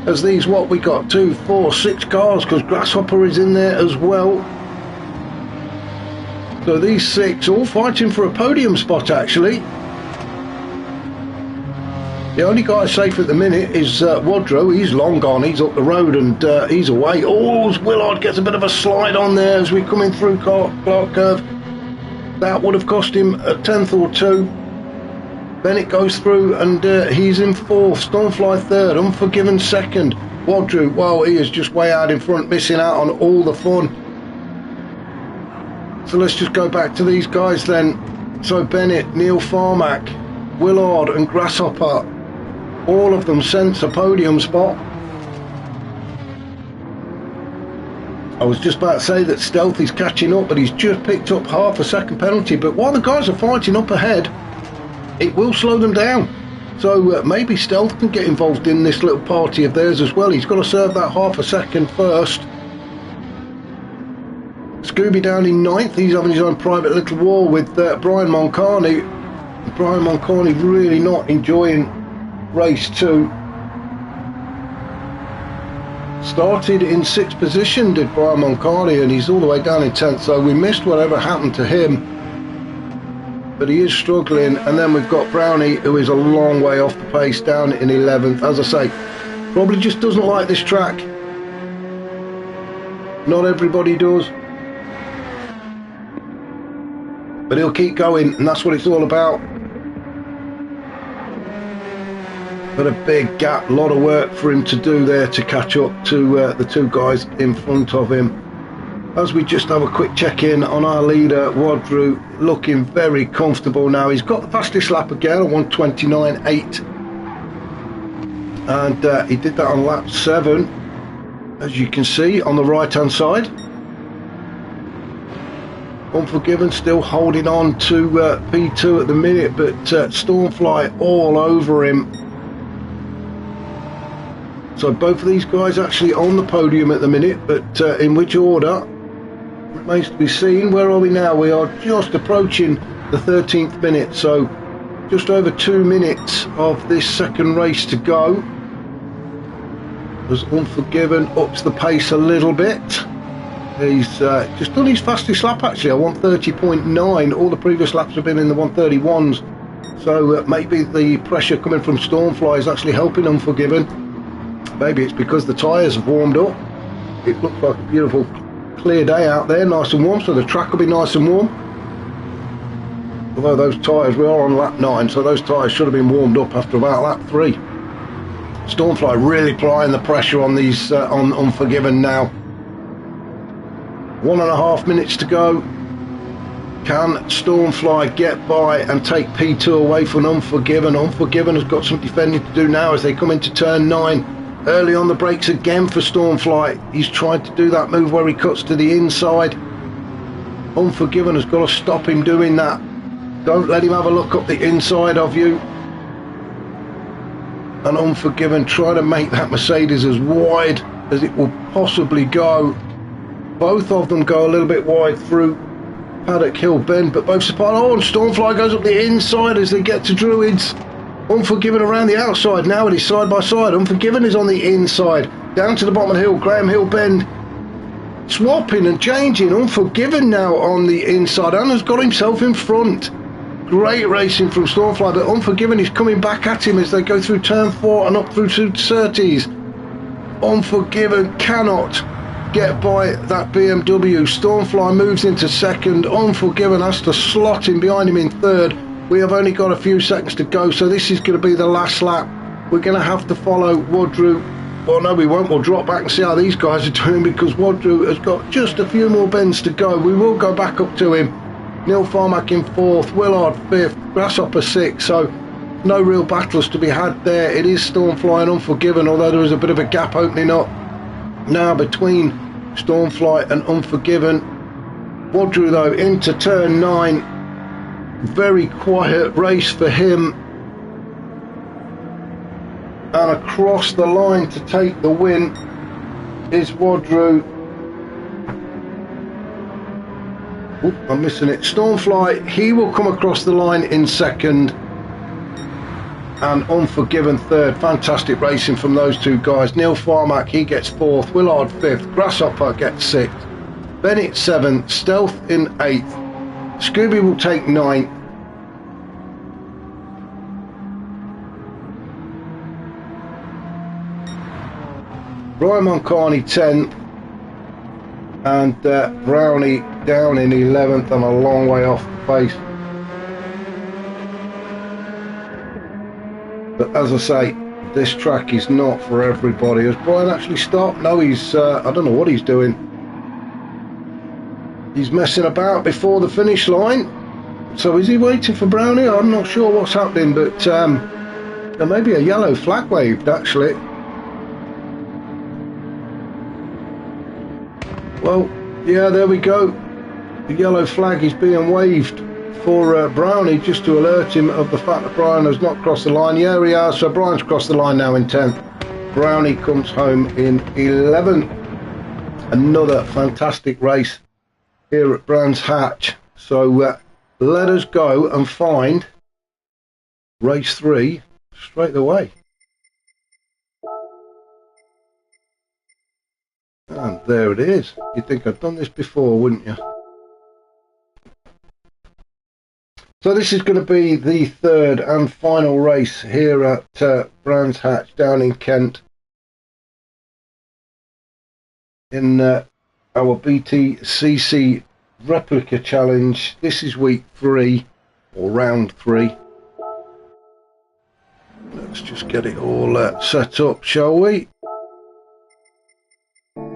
as these, what we got, 2, 4, 6 cars, because Grasshopper is in there as well. So these 6 all fighting for a podium spot actually. The only guy safe at the minute is Wadrow. He's long gone. He's up the road and he's away. Oh, Willard gets a bit of a slide on there as we're coming through Clark Curve. That would have cost him a tenth or two. Bennett goes through and he's in fourth. Stormfly third. Unforgiven second. Wadrow, well, he is just way out in front, missing out on all the fun. So let's just go back to these guys then. So Bennett, Neil Farmack, Willard and Grasshopper, all of them sense a podium spot. I was just about to say that Stealth is catching up, but he's just picked up half a second penalty. But while the guys are fighting up ahead, it will slow them down. So maybe Stealth can get involved in this little party of theirs as well. He's got to serve that half a second first. Scooby down in ninth. He's having his own private little war with Brian Moncani. Brian Moncani really not enjoying race 2. Started in 6th position, did Brian Moncani, and he's all the way down in 10th, so we missed whatever happened to him. But he is struggling. And then we've got Brownie, who is a long way off the pace, down in 11th. As I say, probably just doesn't like this track. Not everybody does. But he'll keep going, and that's what it's all about. But a big gap, a lot of work for him to do there to catch up to the two guys in front of him. As we just have a quick check-in on our leader, Wadrow, looking very comfortable now. He's got the fastest lap again, 1:29.8. And he did that on lap 7, as you can see on the right-hand side. Unforgiven still holding on to P2 at the minute, but Stormfly all over him. So both of these guys actually on the podium at the minute, but in which order remains to be seen. Where are we now? We are just approaching the 13th minute, so just over 2 minutes of this second race to go. As Unforgiven ups the pace a little bit. He's just done his fastest lap actually, 1:30.9. All the previous laps have been in the 1:31s. So maybe the pressure coming from Stormfly is actually helping Unforgiven. Maybe it's because the tyres have warmed up. It looks like a beautiful clear day out there, nice and warm, so the track will be nice and warm. Although those tyres, we are on lap 9, so those tyres should have been warmed up after about lap 3. Stormfly really applying the pressure on these on Unforgiven now. 1.5 minutes to go. Can Stormfly get by and take P2 away from Unforgiven? Unforgiven has got some defending to do now as they come into turn 9. Early on the brakes again for Stormfly. He's tried to do that move where he cuts to the inside. Unforgiven has got to stop him doing that. Don't let him have a look up the inside of you. And Unforgiven try to make that Mercedes as wide as it will possibly go. Both of them go a little bit wide through Paddock Hill Bend, but both apart. Oh, and Stormfly goes up the inside as they get to Druids. Unforgiven around the outside now, it is side by side. Unforgiven is on the inside, down to the bottom of the hill, Graham Hill Bend. Swapping and changing. Unforgiven now on the inside and has got himself in front. Great racing from Stormfly, but Unforgiven is coming back at him as they go through turn 4 and up through to Surtees. Unforgiven cannot get by that BMW. Stormfly moves into second. Unforgiven has to slot in behind him in third. We have only got a few seconds to go, so this is going to be the last lap. We're going to have to follow Wadrow. Well, no, we won't. We'll drop back and see how these guys are doing because Wadrow has got just a few more bends to go. We will go back up to him. Neil Farmack in 4th, Willard 5th, Grasshopper 6th, so no real battles to be had there. It is Stormfly and Unforgiven, although there is a bit of a gap opening up now between Stormfly and Unforgiven. Wadrow though into turn 9. Very quiet race for him, and across the line to take the win is Wadrow. Oop, I'm missing it. Stormfly, he will come across the line in second, and Unforgiven third. Fantastic racing from those two guys. Neil Farmack, he gets 4th, Willard 5th, Grasshopper gets 6th, Bennett 7th, Stealth in 8th, Scooby will take 9th. Brian Moncani 10th, and Brownie down in 11th and a long way off the pace. But as I say, this track is not for everybody. Has Brian actually stopped? No, he's I don't know what he's doing. He's messing about before the finish line. So is he waiting for Brownie? I'm not sure what's happening, but there may be a yellow flag waved actually. Well, yeah, there we go. The yellow flag is being waved for Brownie, just to alert him of the fact that Brian has not crossed the line. Yeah, he has. So Brian's crossed the line now in 10th. Brownie comes home in 11th. Another fantastic race here at Brands Hatch. So let us go and find race 3 straight away. And there it is. You'd think I'd done this before, wouldn't you? So this is going to be the third and final race here at Brands Hatch down in Kent. In our BTCC replica challenge. This is week 3 or round 3. Let's just get it all set up, shall we?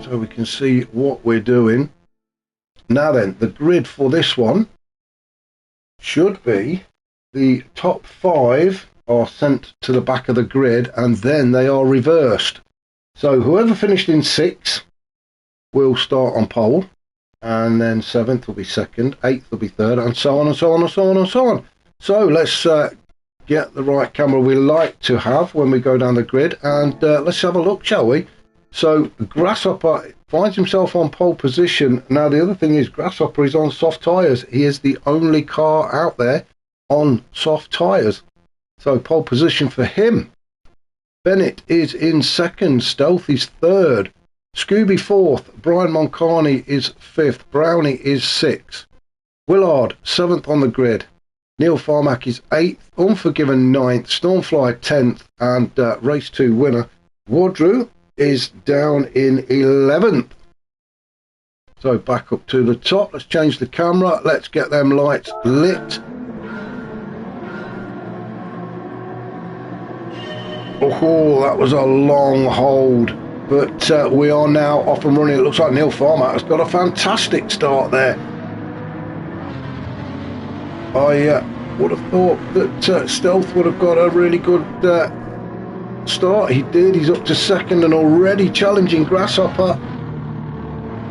So we can see what we're doing. Now then, the grid for this one should be the top 5 are sent to the back of the grid and then they are reversed. So whoever finished in 6th will start on pole, and then 7th will be 2nd, 8th will be 3rd, and so on and so on and so on and so on. So let's get the right camera we like to have when we go down the grid, and let's have a look, shall we? So Grasshopper finds himself on pole position. Now the other thing is Grasshopper is on soft tyres. He is the only car out there on soft tyres. So pole position for him. Bennett is in 2nd. Stealth is 3rd. Scooby 4th. Brian Moncani is 5th. Brownie is 6th. Willard 7th on the grid. Neil Farmack is 8th. Unforgiven 9th. Stormfly 10th. And race 2 winner Wardrew is down in 11th. So back up to the top. Let's change the camera. Let's get them lights lit. Oh, that was a long hold, but we are now off and running. It looks like Neil Farmer has got a fantastic start there. I would have thought that Stealth would have got a really good start. He did. He's up to 2nd and already challenging Grasshopper.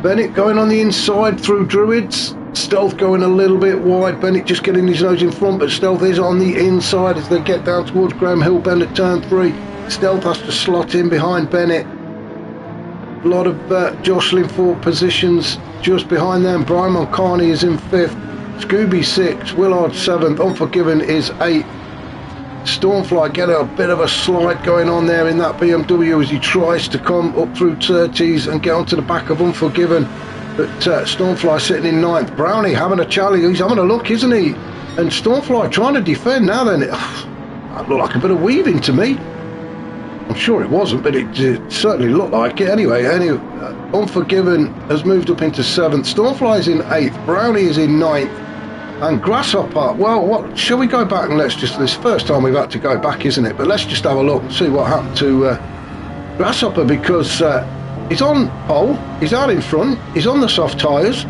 Bennett going on the inside through Druids. Stealth going a little bit wide. Bennett just getting his nose in front, but Stealth is on the inside as they get down towards Graham Hill Bend at turn 3. Stealth has to slot in behind Bennett. A lot of jostling for positions just behind them. Brian Moncani is in 5th. Scooby 6th. Willard 7th. Unforgiven is 8th. Stormfly getting a bit of a slide going on there in that BMW as he tries to come up through 30s and get onto the back of Unforgiven. But Stormfly sitting in 9th. Brownie having a challenge. He's having a look, isn't he? And Stormfly trying to defend. Now then, that looked like a bit of weaving to me. I'm sure it wasn't, but it certainly looked like it. Anyway, Unforgiven has moved up into 7th. Stormfly is in 8th. Brownie is in 9th. And Grasshopper, well, what shall we go back and let's just, this first time we've had to go back, isn't it? But let's just have a look and see what happened to Grasshopper, because he's on pole, he's out in front, he's on the soft tyres.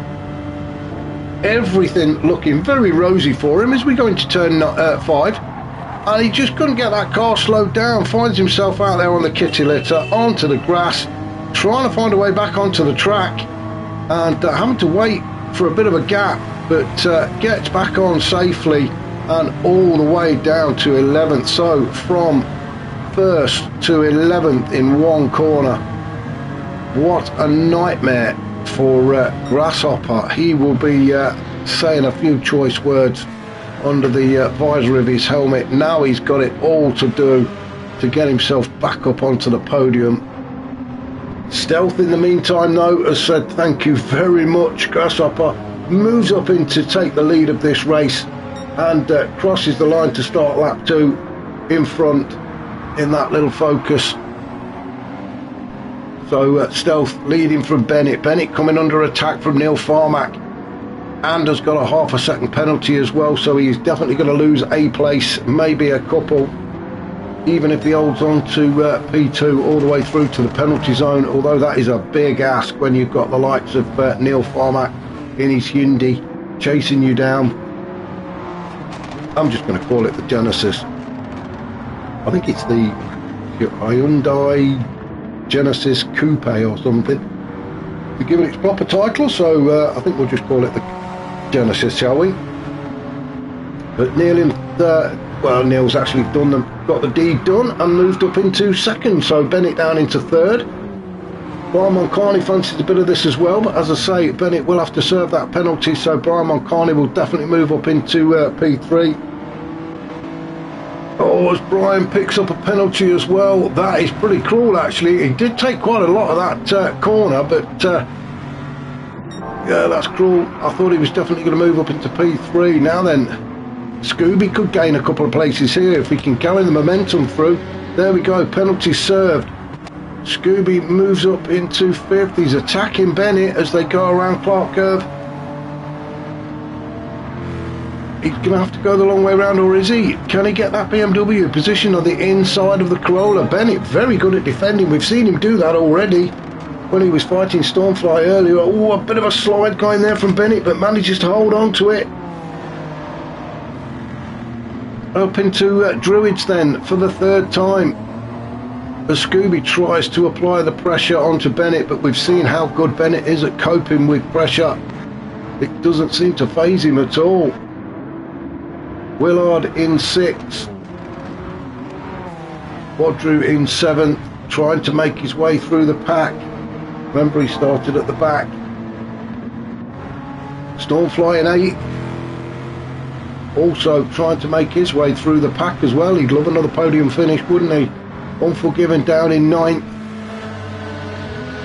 Everything looking very rosy for him as we go into turn 5. And he just couldn't get that car slowed down, finds himself out there on the kitty litter, onto the grass, trying to find a way back onto the track, and having to wait for a bit of a gap, but gets back on safely and all the way down to 11th. So from 1st to 11th in one corner. What a nightmare for Grasshopper. He will be saying a few choice words under the visor of his helmet. Now he's got it all to do to get himself back up onto the podium. Stealth in the meantime though has said thank you very much. Grasshopper moves up in to take the lead of this race and crosses the line to start lap 2 in front in that little Focus. So Stealth leading from Bennett. Bennett coming under attack from Neil Farmack, and has got a half a second penalty as well, so he's definitely going to lose a place, maybe a couple, even if he holds on to P2 all the way through to the penalty zone, although that is a big ask when you've got the likes of Neil Farmack in his Hyundai chasing you down. I'm just going to call it the Genesis. I think it's the Hyundai Genesis Coupe or something to give it its proper title, so I think we'll just call it the Genesis, shall we? But Neil in well, Neil's actually got the deed done and moved up into second, so Bennett down into third. Brian Moncani fancies a bit of this as well, but as I say, Bennett will have to serve that penalty, so Brian Moncani will definitely move up into P3. Oh, as Brian picks up a penalty as well, that is pretty cruel actually. He did take quite a lot of that corner, but yeah, that's cruel. I thought he was definitely going to move up into P3. Now then, Scooby could gain a couple of places here if he can carry the momentum through. There we go, penalty served. Scooby moves up into fifth. He's attacking Bennett as they go around Clark Curve. He's going to have to go the long way around, or is he? Can he get that BMW position on the inside of the Corolla? Bennett very good at defending. We've seen him do that already when he was fighting Stormfly earlier. Oh, a bit of a slide going there from Bennett, but manages to hold on to it. Up into Druids then for the third time, as Scooby tries to apply the pressure onto Bennett, but we've seen how good Bennett is at coping with pressure. It doesn't seem to faze him at all. Willard in sixth, Wadru in seventh, trying to make his way through the pack. Remember, he started at the back. Stormfly in eighth, also trying to make his way through the pack as well. He'd love another podium finish, wouldn't he? Unforgiven down in ninth.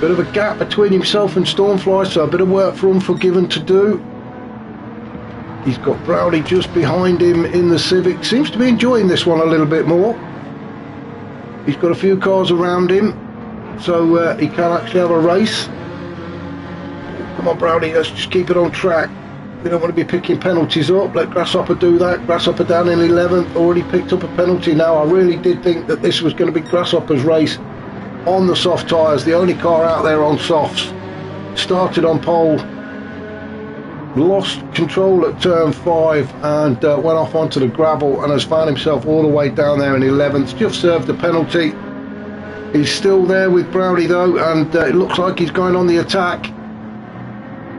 Bit of a gap between himself and Stormfly, so a bit of work for Unforgiven to do. He's got Brownie just behind him in the Civic. Seems to be enjoying this one a little bit more. He's got a few cars around him, so he can actually have a race. Come on, Brownie, let's just keep it on track. We don't want to be picking penalties up. Let Grasshopper do that. Grasshopper down in 11th, already picked up a penalty. Now, I really did think that this was going to be Grasshopper's race on the soft tyres, the only car out there on softs. Started on pole, lost control at turn 5 and went off onto the gravel and has found himself all the way down there in 11th. Just served the penalty. He's still there with Brownie though, and it looks like he's going on the attack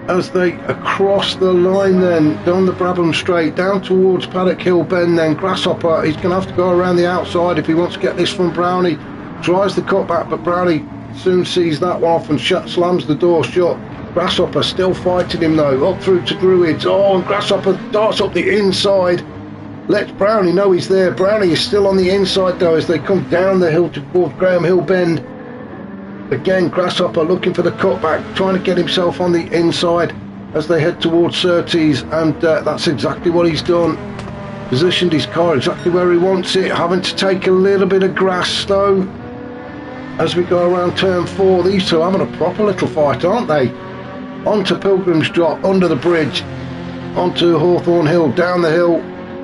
as they across the line then down the Brabham Straight down towards Paddock Hill Bend. Then Grasshopper, he's going to have to go around the outside if he wants to get this from Brownie. Tries the cutback, but Brownie soon sees that one off and slams the door shut. Grasshopper still fighting him though, up through to Druids. Oh, and Grasshopper darts up the inside, lets Brownie know he's there. Brownie is still on the inside though as they come down the hill towards Graham Hill Bend. Again, Grasshopper looking for the cutback, trying to get himself on the inside as they head towards Surtees, and that's exactly what he's done. Positioned his car exactly where he wants it, having to take a little bit of grass though as we go around turn 4. These two are having a proper little fight, aren't they? Onto Pilgrim's Drop, under the bridge, onto Hawthorne Hill, down the hill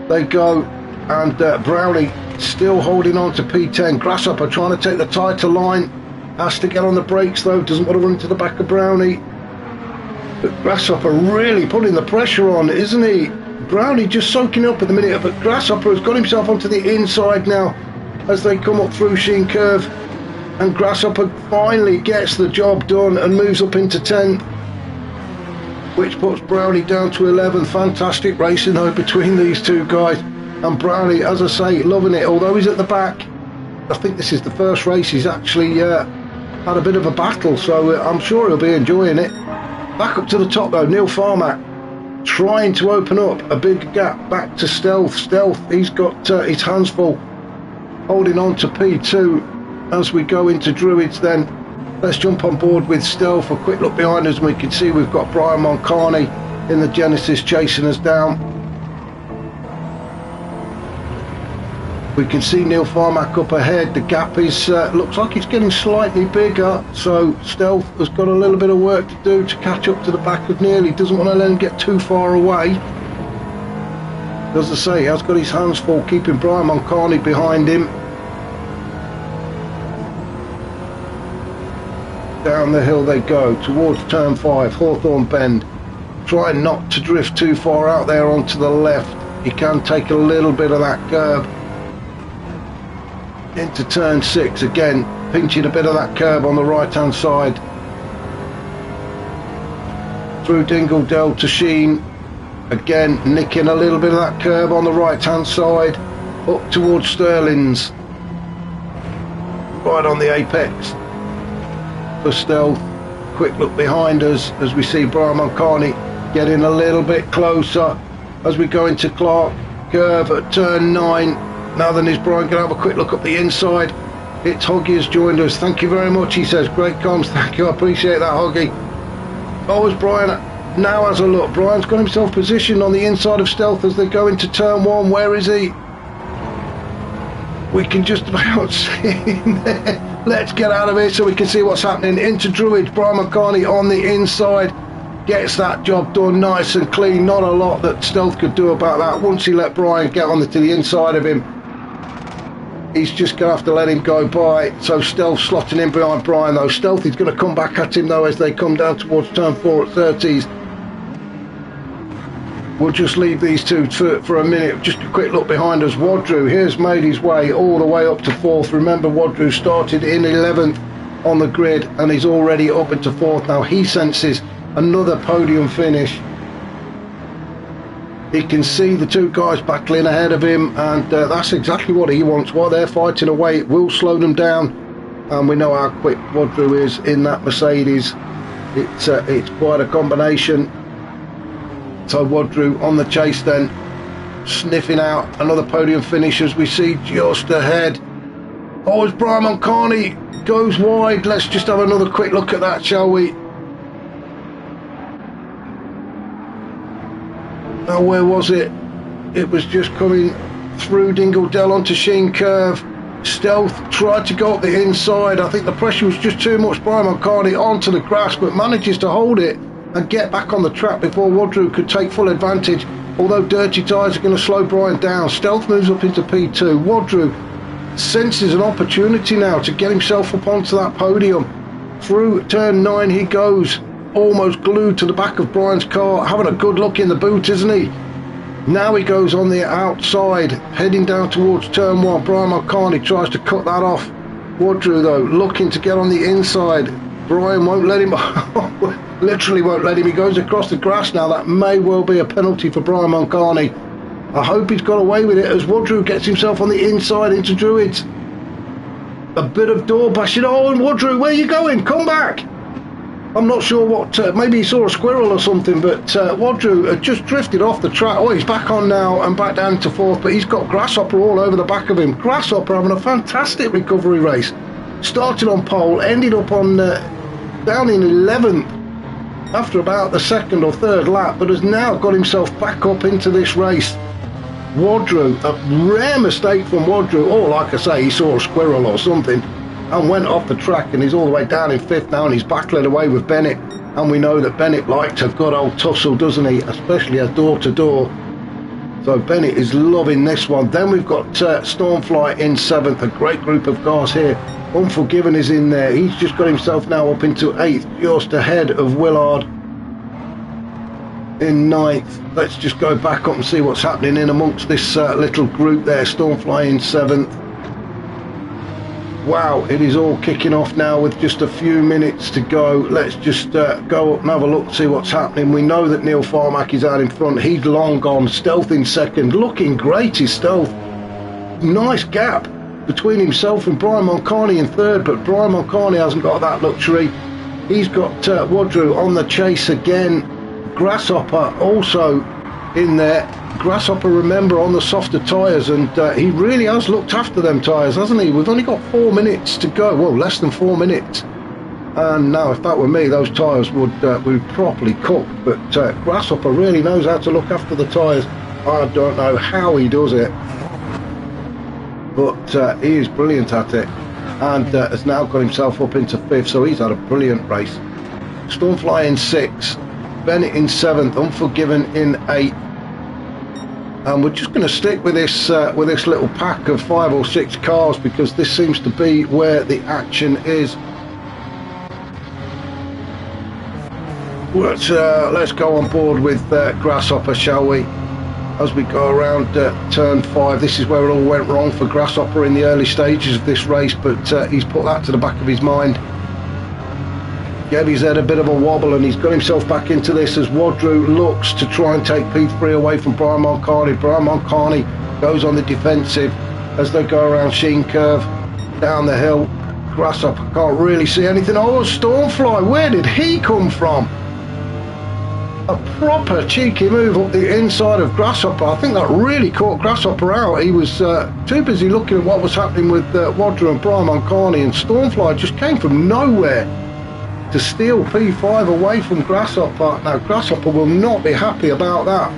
they go, and Brownie still holding on to P10. Grasshopper trying to take the tighter line, has to get on the brakes though, doesn't want to run into the back of Brownie. But Grasshopper really putting the pressure on, isn't he? Brownie just soaking up at the minute, but Grasshopper has got himself onto the inside now as they come up through Sheen Curve, and Grasshopper finally gets the job done and moves up into 10th, which puts Brownie down to 11th. Fantastic racing though between these two guys, and Brownie, as I say, loving it. Although he's at the back, I think this is the first race he's actually had a bit of a battle, so I'm sure he'll be enjoying it. Back up to the top though, Neil Farmack trying to open up a big gap back to Stealth. He's got his hands full holding on to P2 as we go into Druids. Then let's jump on board with Stealth. A quick look behind us and we can see we've got Brian Moncani in the Genesis chasing us down. We can see Neil Farmack up ahead. The gap is looks like it's getting slightly bigger, so Stealth has got a little bit of work to do to catch up to the back of Neil. He doesn't want to let him get too far away. As I say, he has got his hands full keeping Brian Moncani behind him. Down the hill they go towards turn 5, Hawthorne Bend. Trying not to drift too far out there onto the left. He can take a little bit of that curb. Into turn 6 again, pinching a bit of that curb on the right hand side. Through Dingle Dell to Sheen. Again, nicking a little bit of that curb on the right hand side. Up towards Sterling's. Right on the apex. For Stealth. Quick look behind us as we see Brian Moncani getting a little bit closer as we go into Clark curve at turn 9. Now then, is Brian going to have a quick look up the inside? It's Hoggy has joined us. Thank you very much, he says. Great comms, thank you, I appreciate that, Hoggy. Oh, as Brian now has a look, Brian's got himself positioned on the inside of Stealth as they go into turn 1. Where is he? We can just about see him there. Let's get out of here so we can see what's happening. Into Druids, Brian Moncani on the inside. Gets that job done nice and clean. Not a lot that Stealth could do about that. Once he let Brian get on to the inside of him, he's just going to have to let him go by. So Stealth slotting in behind Brian though. Stealth is going to come back at him though as they come down towards turn 4 at 30s. We'll just leave these two for a minute. Just a quick look behind us. Wadru here's made his way all the way up to 4th. Remember, Wadru started in 11th on the grid and he's already up into 4th now. He senses another podium finish. He can see the two guys battling ahead of him, and that's exactly what he wants. While they're fighting away, it will slow them down, and we know how quick Wadru is in that Mercedes. It's quite a combination. So Wadru on the chase then, sniffing out another podium finish as we see just ahead. Oh, as Brian Moncani goes wide. Let's just have another quick look at that, shall we? Now, where was it? It was just coming through Dingle Dell onto Sheen Curve. Stealth tried to go up the inside. I think the pressure was just too much. Brian Moncani onto the grass, but manages to hold it and get back on the track before Wadru could take full advantage. Although dirty tyres are going to slow Brian down. Stealth moves up into P2. Wadru senses an opportunity now to get himself up onto that podium. Through turn 9 he goes, almost glued to the back of Brian's car, having a good look in the boot, isn't he? Now he goes on the outside, heading down towards turn 1. Brian Moncani tries to cut that off. Wadru though, looking to get on the inside. Brian won't let him, literally won't let him. He goes across the grass now. That may well be a penalty for Brian Moncani. I hope he's got away with it as Wadru gets himself on the inside into Druids. A bit of door bashing. Oh, and Wadru, where are you going? Come back! I'm not sure what, maybe he saw a squirrel or something, but Wadru had just drifted off the track. Oh, he's back on now and back down to 4th, but he's got Grasshopper all over the back of him. Grasshopper having a fantastic recovery race. Started on pole, ended up on down in 11th after about the 2nd or 3rd lap, but has now got himself back up into this race. Wadru, a rare mistake from Wadru. Oh, like I say, he saw a squirrel or something and went off the track, and he's all the way down in 5th now, and he's battling away with Bennett, and we know that Bennett likes a good old tussle, doesn't he, especially a door-to-door. So Bennett is loving this one. Then we've got Stormfly in 7th, a great group of cars here. Unforgiven is in there. He's just got himself now up into 8th, just ahead of Willard in 9th. Let's just go back up and see what's happening in amongst this little group there. Stormfly in 7th. Wow, it is all kicking off now with just a few minutes to go. Let's just go up and have a look, see what's happening. We know that Neil Farmack is out in front. He's long gone. Stealth in 2nd. Looking great is Stealth. Nice gap between himself and Brian Moncani in 3rd, but Brian Moncani hasn't got that luxury. He's got Wadru on the chase again. Grasshopper also in there. Grasshopper, remember, on the softer tyres, and he really has looked after them tyres, hasn't he? We've only got 4 minutes to go, well, less than 4 minutes, and now if that were me, those tyres would properly cook. But Grasshopper really knows how to look after the tyres. I don't know how he does it. but he is brilliant at it, and has now got himself up into 5th, so he's had a brilliant race. Stormfly in 6th, Bennett in 7th, Unforgiven in 8th, and we're just going to stick with this little pack of 5 or 6 cars, because this seems to be where the action is. Let's go on board with Grasshopper, shall we? As we go around turn 5, this is where it all went wrong for Grasshopper in the early stages of this race, but he's put that to the back of his mind. Gave his head a bit of a wobble, and he's got himself back into this as Wadru looks to try and take P3 away from Brian Moncani. Brian Moncani goes on the defensive as they go around Sheen Curve down the hill. Grasshopper can't really see anything. Oh, Stormfly, where did he come from? A proper cheeky move up the inside of Grasshopper. I think that really caught Grasshopper out. He was too busy looking at what was happening with Wadru and Brian Moncani, and Stormfly just came from nowhere to steal P5 away from Grasshopper. Now Grasshopper will not be happy about that.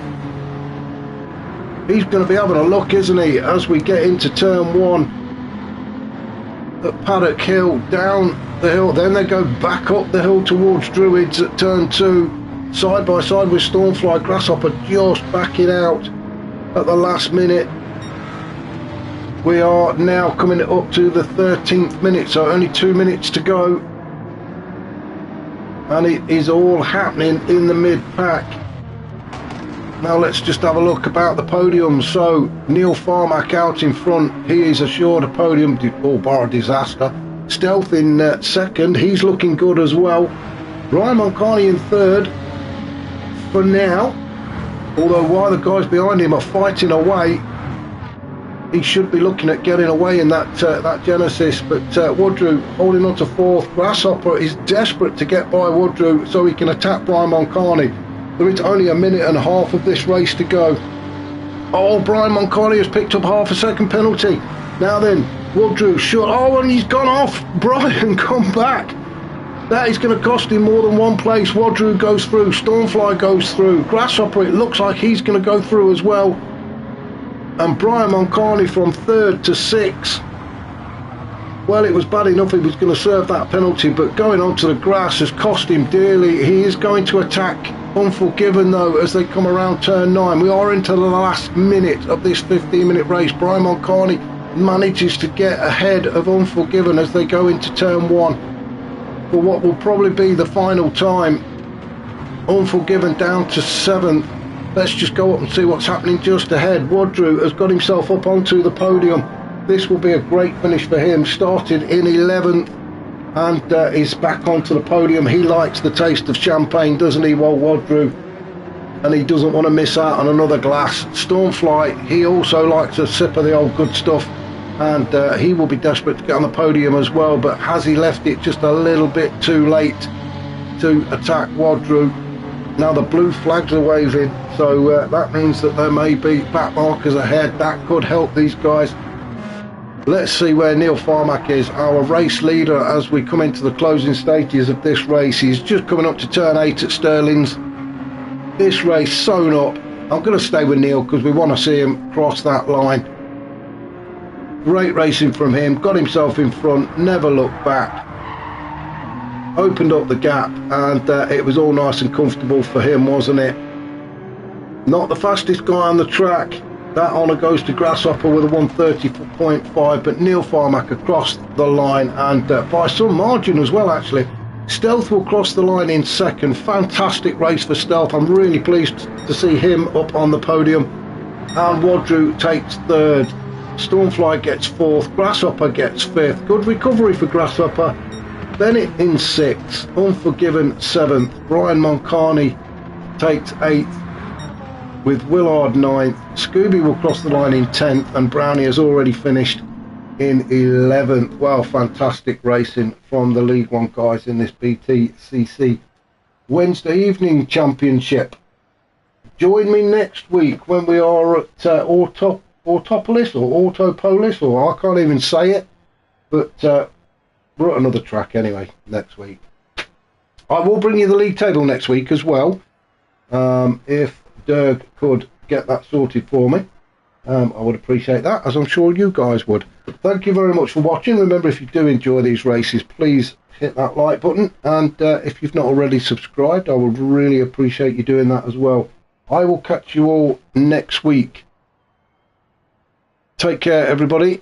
He's going to be having a look, isn't he, as we get into turn 1 at Paddock Hill, down the hill, then they go back up the hill towards Druids at turn 2. Side by side with Stormfly. Grasshopper just backing out at the last minute. We are now coming up to the 13th minute, so only 2 minutes to go, and it is all happening in the mid-pack. Now let's just have a look about the podium. So Neil Farmack out in front, he is assured a podium, all bar a disaster. Stealth in 2nd, he's looking good as well. Brian Moncani in 3rd for now, although while the guys behind him are fighting away, he should be looking at getting away in that Genesis. But Wadru holding on to 4th. Grasshopper is desperate to get by Wadru so he can attack Brian Moncani. There is only a minute and a half of this race to go. Oh, Brian Moncani has picked up half a second penalty. Now then, Wadru short. Oh, and he's gone off. Brian, come back. That is going to cost him more than one place. Wadru goes through, Stormfly goes through, Grasshopper, it looks like he's going to go through as well. And Brian Moncani from 3rd to 6th. Well, it was bad enough he was going to serve that penalty, but going onto the grass has cost him dearly. He is going to attack Unforgiven though as they come around turn 9. We are into the last minute of this 15-minute race. Brian Moncani manages to get ahead of Unforgiven as they go into turn 1. For what will probably be the final time. Unforgiven down to 7th. Let's just go up and see what's happening just ahead. Wadru has got himself up onto the podium. This will be a great finish for him. Started in 11th and is back onto the podium. He likes the taste of champagne, doesn't he, Wadru? And he doesn't want to miss out on another glass. Stormfly, he also likes a sip of the old good stuff, and he will be desperate to get on the podium as well, but has he left it just a little bit too late to attack Wadru? Now the blue flags are waving, so that means that there may be back markers ahead. That could help these guys. Let's see where Neil Farmack is, our race leader, as we come into the closing stages of this race. He's just coming up to turn 8 at Stirling's. This race sewn up. I'm going to stay with Neil because we want to see him cross that line. Great racing from him, got himself in front, never looked back, opened up the gap, and it was all nice and comfortable for him, wasn't it? Not the fastest guy on the track. That honour goes to Grasshopper with a 1:30.5, but Neil Farmack across the line, and by some margin as well actually. Stealth will cross the line in 2nd. Fantastic race for Stealth. I'm really pleased to see him up on the podium. And Wadru takes 3rd. Stormfly gets 4th. Grasshopper gets 5th. Good recovery for Grasshopper. Bennett in 6th. Unforgiven 7th. Brian Moncani takes 8th. With Willard 9th. Scooby will cross the line in 10th, and Brownie has already finished in 11th. Well, fantastic racing from the League One guys in this BTCC Wednesday evening championship. Join me next week when we are at Autopolis or Autopolis, or I can't even say it, but we're at another track anyway next week. I will bring you the league table next week as well, if Dirk could get that sorted for me. I would appreciate that, as I'm sure you guys would. Thank you very much for watching. Remember, if you do enjoy these races, please hit that like button, and if you've not already subscribed, I would really appreciate you doing that as well. I will catch you all next week. Take care, everybody.